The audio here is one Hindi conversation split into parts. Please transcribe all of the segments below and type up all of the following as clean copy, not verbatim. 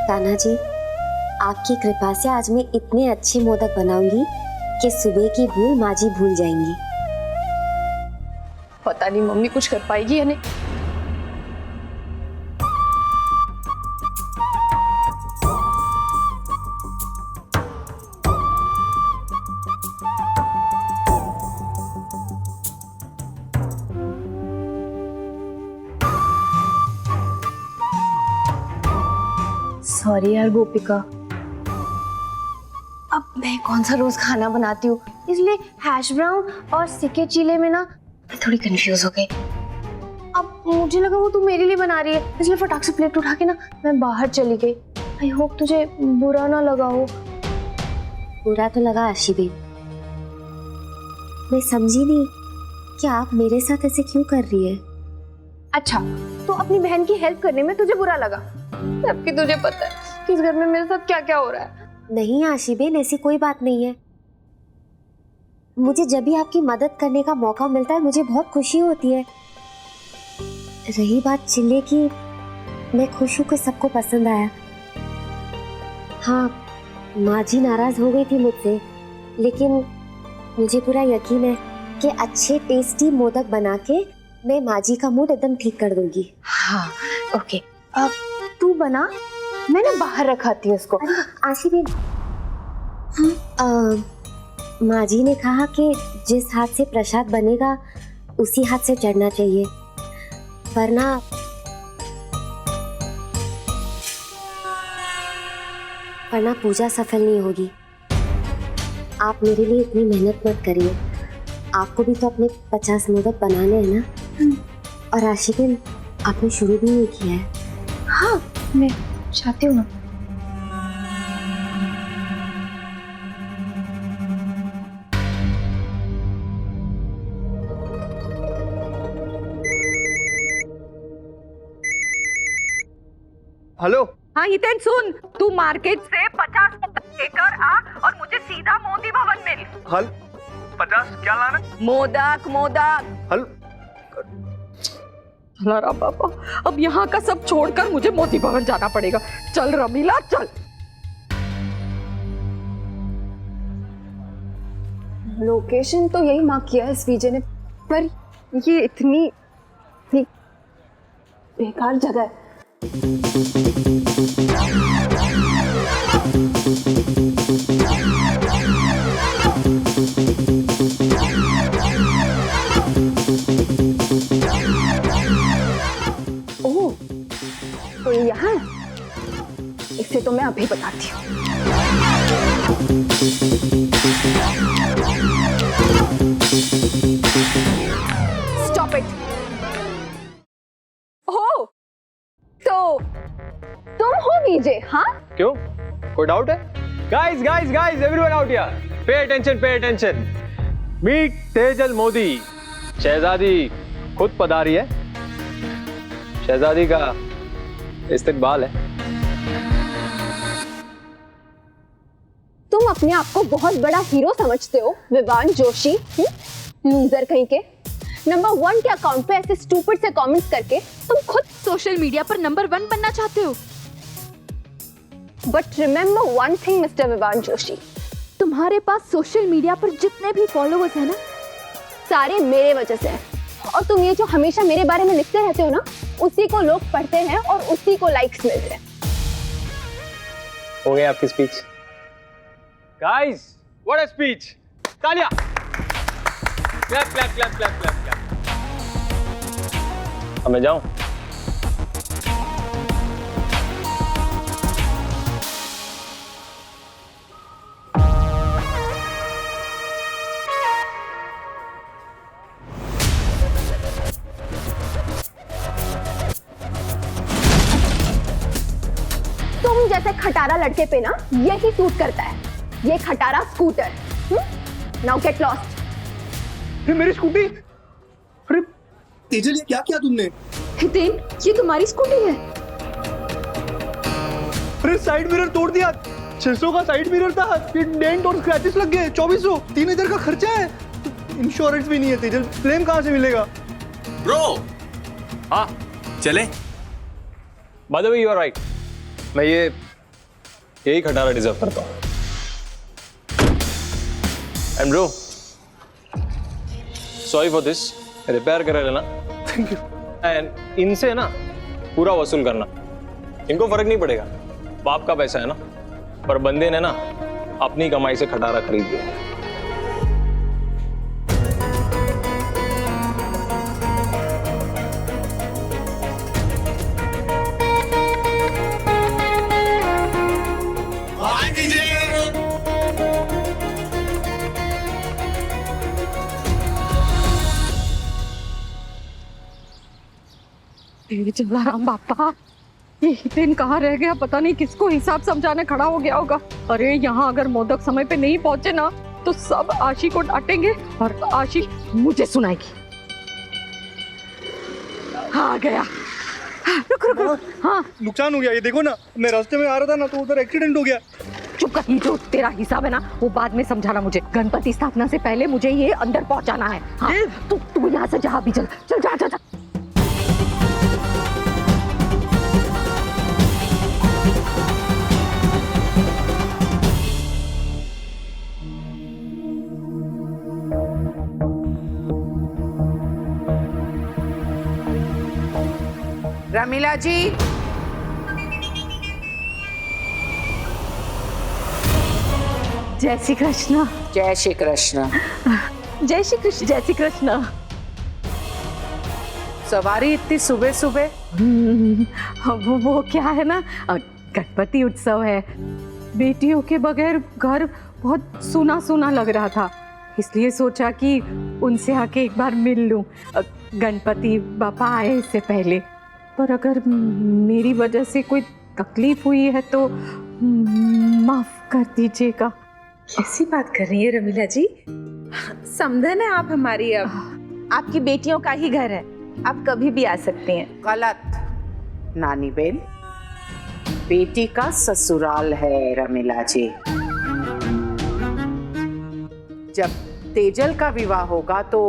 कान्हा जी, आपकी कृपा से आज मैं इतने अच्छे मोदक बनाऊंगी कि सुबह की भूल माँ जी भूल जाएंगी। पता नहीं मम्मी कुछ कर पाएगी या नहीं। सॉरी यार गोपिका, अब मैं कौन सा रोज खाना बनाती हूँ, इसलिए हैश ब्राउन और सिके चीले में ना मैं थोड़ी कंफ्यूज हो गई। अब मुझे लगा वो तू मेरे लिए बना रही है, इसलिए फटाक से प्लेट उठा के ना मैं बाहर चली गई। आई होप तुझे बुरा ना लगा हो। बुरा तो लगा आशी बेन, मैं समझी नहीं कि आप मेरे साथ ऐसे क्यों कर रही है। अच्छा, तो अपनी बहन की हेल्प करने में तुझे बुरा लगा, जबकि तुझे पता है कि इस घर में मेरे साथ क्या क्या हो रहा है। नहीं आशी बेन, ऐसी कोई बात नहीं है। मुझे जब भी आपकी मदद करने का मौका मिलता है मुझे बहुत खुशी होती है। रही बात चिल्ले की, मैं खुश हूँ कि सबको पसंद आया। हाँ, माँ जी नाराज हो गई थी मुझसे, लेकिन मुझे पूरा यकीन है कि अच्छे टेस्टी मोदक बना के मैं माँ जी का मूड एकदम ठीक कर दूंगी। हाँ ओके, अब तू बना, मैंने बाहर रखाती है उसको। आशी बेन, माँ जी ने कहा कि जिस हाथ से प्रसाद बनेगा उसी हाथ से चढ़ना चाहिए, वरना पूजा सफल नहीं होगी। आप मेरे लिए इतनी मेहनत मत करिए, आपको भी तो अपने 50 मोदक बनाने हैं ना। और आशी बेन, आपने शुरू भी नहीं किया है। हाँ, मैं चाहती हूँ ना। हेलो। हाँ हितेन सुन, तू मार्केट से 50 मोदक लेकर आ और मुझे सीधा मोदी भवन मिल। हल 50 क्या लाना? मोदक मोदक। हल अरे बाबा, अब यहाँ का सब छोड़कर मुझे मोदी भवन जाना पड़ेगा। चल रमीला चल। लोकेशन तो यही मार्क किया है इस वीजे ने, पर ये इतनी बेकार जगह है। ओह, तो ये यहाँ है? इसे तो मैं अभी बताती हूँ। Stop it! हो, तो तुम हो वीजे? हाँ? क्यों, कोई डाउट है? Guys guys guys, everyone out here, pay attention. Meet Tejal Modi. शहजादी खुद पधारी है। शहजादी का इस्तकबाल है। तुम अपने आप को बहुत बड़ा हीरो समझते हो विवान जोशी, लूजर कहीं के। नंबर 1 के अकाउंट पे ऐसे स्टूपिड से कमेंट्स करके तुम खुद सोशल मीडिया पर नंबर 1 बनना चाहते हो। But remember one thing mister Vivaan Joshi, तुम्हारे पास सोशल मीडिया पर जितने भी फॉलोअर्स हैं ना, सारे मेरे वजह से हैं। और तुम ये जो हमेशा मेरे बारे में लिखते रहते हो ना, उसी को लोग पढ़ते हैं और उसी को लाइक्स मिलते हैं। हो गई आपकी speech. Guys, what a speech! तालियां! Clap clap clap clap clap clap. अब मैं जाऊं? तुम जैसे खटारा लड़के पे ना यही सूट करता है, ये खटारा स्कूटर। Now get lost. ये मेरी स्कूटी! अरे तेजल, ये क्या किया तुमने? हितेन, ये तुम्हारी स्कूटी है? अरे साइड मिरर तोड़ दिया। 600 का साइड मिरर था, ये डेंट और स्क्रैचेस लग गए। 2400, 3000 का खर्चा है। इंश्योरेंस भी नहीं है तेजल, क्लेम कहां से मिलेगा? ब्रो, हाँ चले? By the way, you are right. मैं ये यही खटारा डिजर्व करता हूँ। And bro, sorry for this, repair करा लेना। Thank you. एंड इनसे ना पूरा वसूल करना, इनको फर्क नहीं पड़ेगा, बाप का पैसा है ना, पर बंदे ने ना अपनी कमाई से खटारा खरीद लिया। जलाराम बापा, ये दिन कहाँ रह गया, पता नहीं किसको हिसाब समझाने खड़ा हो गया होगा। अरे यहाँ अगर मोदक समय पे नहीं पहुंचे ना तो सब आशी को डांटेंगे और आशी मुझे सुनाएगी। आ गया। रुक रुक रुक। हाँ नुकसान हो गया, ये देखो ना, मैं रास्ते में आ रहा था ना तो उधर एक्सीडेंट हो गया। चुप कर, जो तेरा हिसाब है ना वो बाद में समझाना मुझे। गणपति स्थापना से पहले मुझे ये अंदर पहुंचाना है। हाँ, तू यहाँ से जा, भी चल चल, जा जा जा। रमीला जी, जय श्री कृष्ण। जय श्री कृष्ण। जय श्री कृष्ण। जय श्री कृष्ण। सवारी इतनी सुबह सुबह? वो क्या है ना, गणपति उत्सव है, बेटियों के बगैर घर बहुत सूना सूना लग रहा था, इसलिए सोचा कि उनसे आके एक बार मिल लूं। गणपति बापा आए इससे पहले, पर अगर मेरी वजह से कोई तकलीफ हुई है तो माफ कर दीजिएगा। कैसी बात कर रही है रमीला जी? समझन है आप हमारी, अब आपकी बेटियों का ही घर है, आप कभी भी आ सकती हैं। गलत नानी बेन, बेटी का ससुराल है रमीला जी। जब तेजल का विवाह होगा तो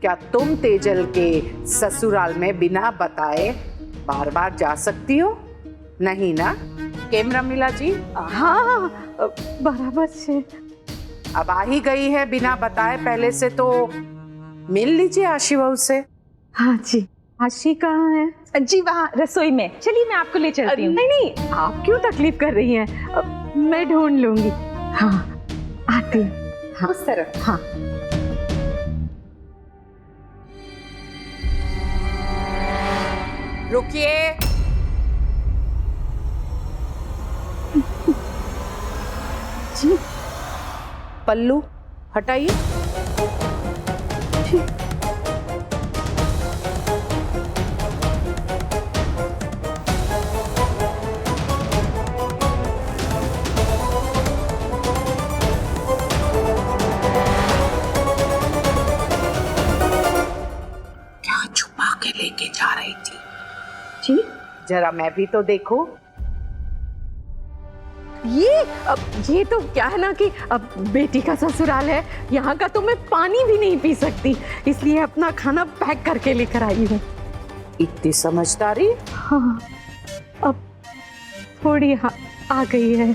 क्या तुम तेजल के ससुराल में बिना बताए बार बार जा सकती हो? नहीं ना, केम रमीला जी? हाँ बराबर से। अब आ ही गई है बिना बताए पहले से, तो मिल लीजिए आशी बहू से। हाँ जी। आशी कहाँ है? जी वहाँ रसोई में, चलिए मैं आपको ले चलती हूँ। नहीं नहीं, आप क्यों तकलीफ कर रही हैं, मैं ढूंढ लूंगी। हाँ आती हूँ। हाँ उस तरफ। हाँ। रुकिए। जी। पल्लू हटाइए। क्या छुपा के लेके जा रही थी? जी जरा मैं भी तो देखूं। ये तो क्या है ना कि अब बेटी का ससुराल है, यहाँ का तो मैं पानी भी नहीं पी सकती, इसलिए अपना खाना पैक करके लेकर आई हूँ। इतनी समझदारी? हाँ अब थोड़ी आ गई है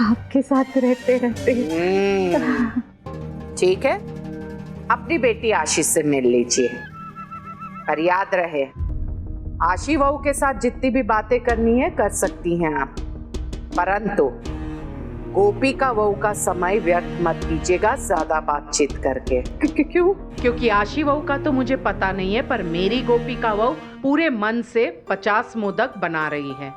आपके साथ रहते रहते। ठीक है, अपनी बेटी आशी से मिल लीजिए, पर याद रहे आशी बहू के साथ जितनी भी बातें करनी है कर सकती हैं आप, परंतु गोपिका बहू का समय व्यर्थ मत कीजिएगा ज्यादा बातचीत करके। क्यों? क्योंकि आशी बहू का तो मुझे पता नहीं है, पर मेरी गोपिका बहू पूरे मन से 50 मोदक बना रही है।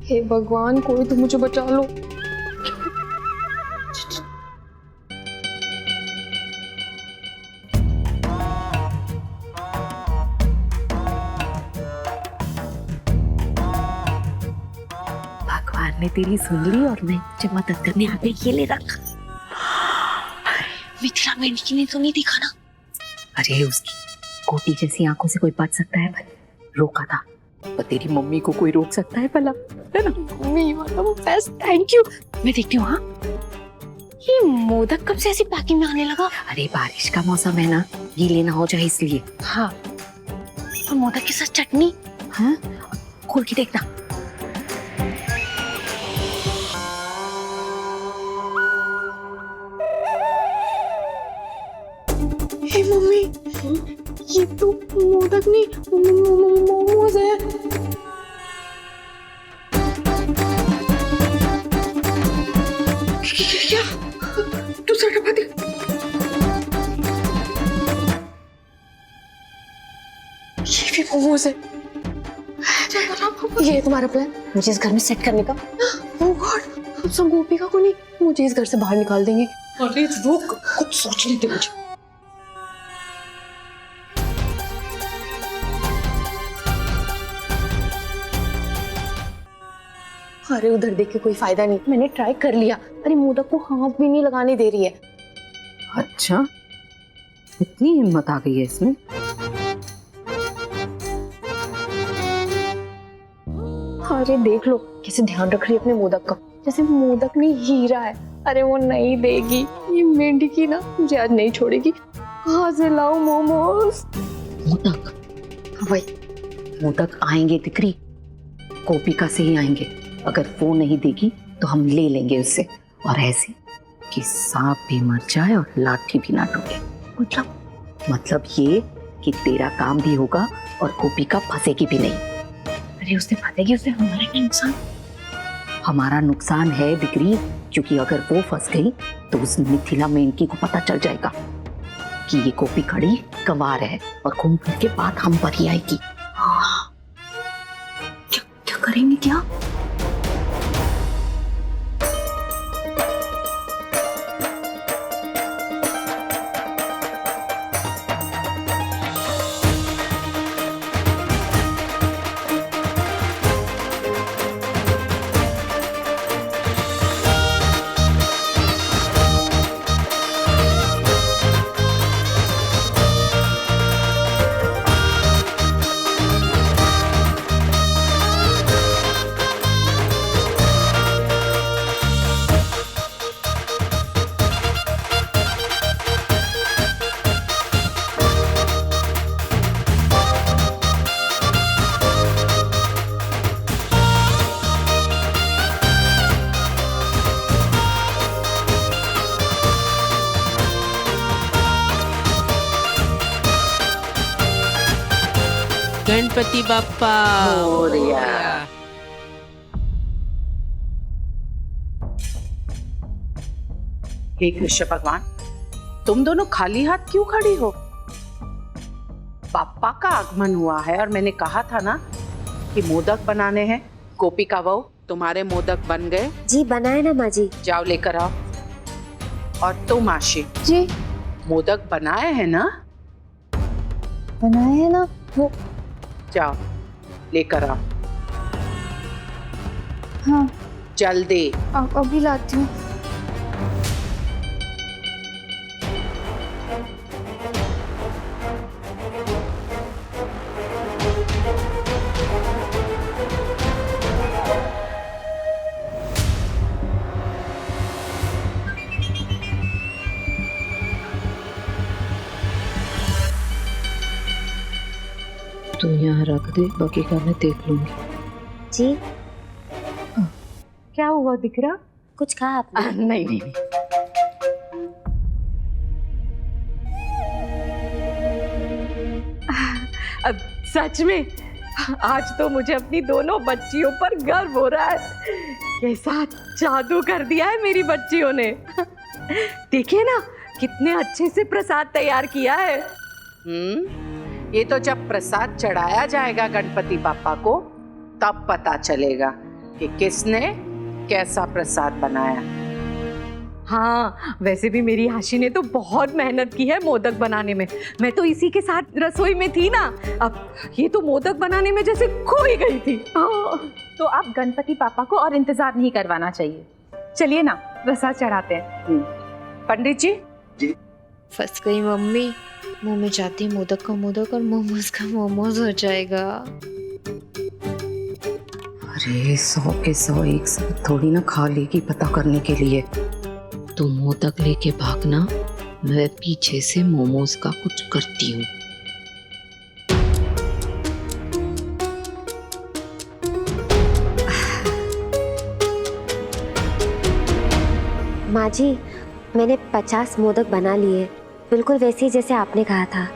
हे भगवान, कोई तो मुझे बचा लो। भगवान ने तेरी सुन ली और मैं तुझे मदद करने आ गई। ये ले रख। मिथिला मेंढी ने तो नहीं देखा ना? अरे उसकी कोटी जैसी आंखों से कोई बच सकता है? रोका था, पर तेरी मम्मी को कोई रोक सकता है भला? है ना? मम्मी वाला वो बेस्ट। Thank you. मैं देखती हूँ। हाँ ये मोदक कब से ऐसी पैकिंग में आने लगा? अरे बारिश का मौसम है ना, गीले ना हो जाए इसलिए। हाँ, और मोदक के साथ चटनी। हाँ, खोल के देखना। हे मम्मी, ये तो मोदक नहीं, मोमोज है। क्या? दूसरा डब्बा दे। ये भी मोमोज है। ये है तुम्हारा प्लान मुझे इस घर में सेट करने का? ओह गॉड, हम सब गोपिका को नहीं, मुझे इस घर से बाहर निकाल देंगे। अरे रुक, कुछ सोचने दे मुझे। अरे उधर देख के कोई फायदा नहीं, मैंने ट्राई कर लिया। अरे मोदक को हाथ भी नहीं लगाने दे रही है। अच्छा, इतनी हिम्मत आ गई है इसमें। अरे देख लो कैसे ध्यान रख रही है अपने मोदक का, जैसे मोदक नहीं हीरा है। अरे वो नहीं देगी, ये मेंढकी ना मुझे आज नहीं छोड़ेगी। कहाँ से लाऊं मोमोज? मोदक? हाँ भाई, मोदक आएंगे दिकरी, गोपिका से ही आएंगे। अगर वो नहीं देगी तो हम ले लेंगे उससे, और ऐसे कि सांप भी मर जाए और लाठी भी ना टूटे। मतलब ये कि तेरा काम भी होगा और गोपिका फंसेगी भी नहीं। अरे उससे फंसेगी, उससे हमारा क्या नुकसान? हमारा नुकसान है दिकरी, क्योंकि अगर वो फंस गई तो उस मिथिला मेंढकी को पता चल जाएगा कि ये गोपी खड़ी गंवार है, और घूम फिर के बात हम पर ही आएगी। क्या करेंगे? क्या गणपति बाप्पा मोरया। हे कृष्ण भगवान, तुम दोनों खाली हाथ क्यों खड़ी हो? पापा का आगमन हुआ है और मैंने कहा था ना कि मोदक बनाने हैं। गोपिका बहू, तुम्हारे मोदक बन गए? जी बनाए ना माँ जी। जाओ लेकर आओ। और तुम आशी जी मोदक बनाए हैं ना? बनाए है ना वो? जाओ लेकर आओ। हाँ जल्दी। अभी लाती हूँ। तू यहाँ रख दे, बाकी का मैं देख लूंगी। जी क्या हुआ दिख रहा? कुछ कहा आपने? नहीं नहीं। अब सच में आज तो मुझे अपनी दोनों बच्चियों पर गर्व हो रहा है। कैसा जादू कर दिया है मेरी बच्चियों ने। देखिए ना कितने अच्छे से प्रसाद तैयार किया है। ये तो जब प्रसाद चढ़ाया जाएगा गणपति बाप्पा को तब पता चलेगा कि किसने कैसा प्रसाद बनाया। हाँ, वैसे भी मेरी आशी ने तो बहुत मेहनत की है मोदक बनाने में। मैं तो इसी के साथ रसोई में थी ना। अब ये तो मोदक बनाने में जैसे खो ही गई थी। तो आप गणपति पापा को और इंतजार नहीं करवाना चाहिए। चलिए ना प्रसाद चढ़ाते हैं। पंडित जी। फंस गई मम्मी, मुंह में जाती मोदक का मोदक और मोमोज का मोमोज हो जाएगा। अरे 100 के 100 एक साथ थोड़ी ना खा लेगी पता करने के लिए। तुम मोदक लेके भागना, मैं पीछे से मोमोज का कुछ करती हूँ। माँ जी, मैंने 50 मोदक बना लिए, बिल्कुल वैसे ही जैसे आपने कहा था।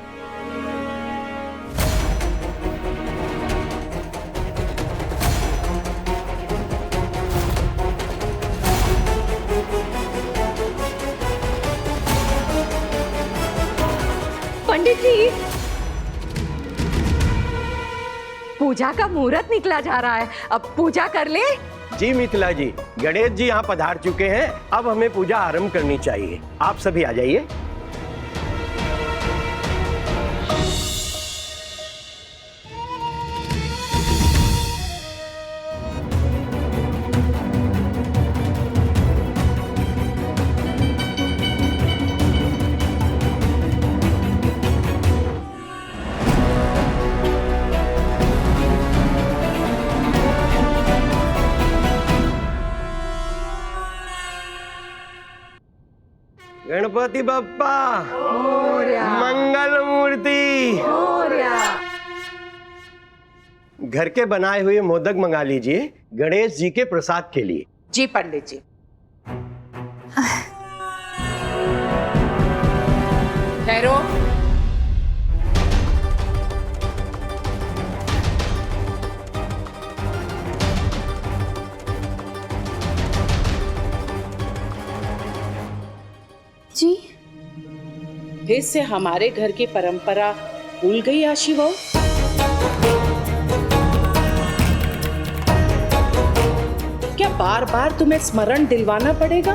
पंडित जी, पूजा का मुहूर्त निकला जा रहा है, अब पूजा कर ले। जी मिथिला जी, गणेश जी यहाँ पधार चुके हैं, अब हमें पूजा आरंभ करनी चाहिए। आप सभी आ जाइए। गणपति बप्पा मंगल मूर्ति। घर के बनाए हुए मोदक मंगा लीजिए गणेश जी के प्रसाद के लिए। जी पंडित जी। ठहरो। जी फिर से हमारे घर की परंपरा भूल गई आशी बहू? क्या बार बार तुम्हें स्मरण दिलवाना पड़ेगा?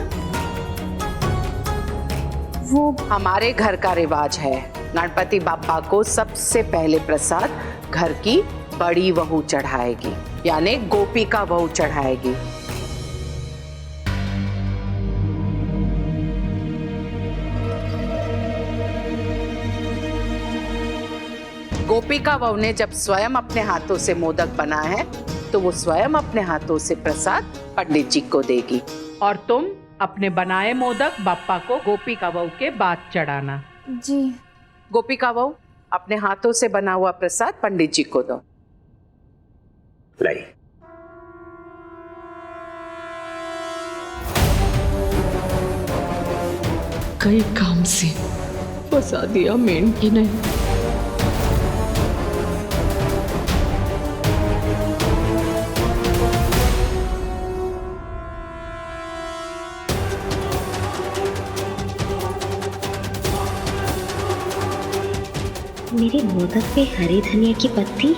वो हमारे घर का रिवाज है, गणपति बाप्पा को सबसे पहले प्रसाद घर की बड़ी बहू चढ़ाएगी, यानी गोपिका बहू चढ़ाएगी। गोपिका बहू ने जब स्वयं अपने हाथों से मोदक बनाए हैं, तो वो स्वयं अपने हाथों से प्रसाद पंडित जी को देगी। और तुम अपने बनाए मोदक बाप्पा को गोपिका बहू के बाद चढ़ाना। जी। गोपिका बहू, अपने हाथों से बना हुआ प्रसाद पंडित जी को दो। लाई। कई काम से फंसा दिया मेंढकी ने। मेरे मोदक पे हरी धनिया की पत्ती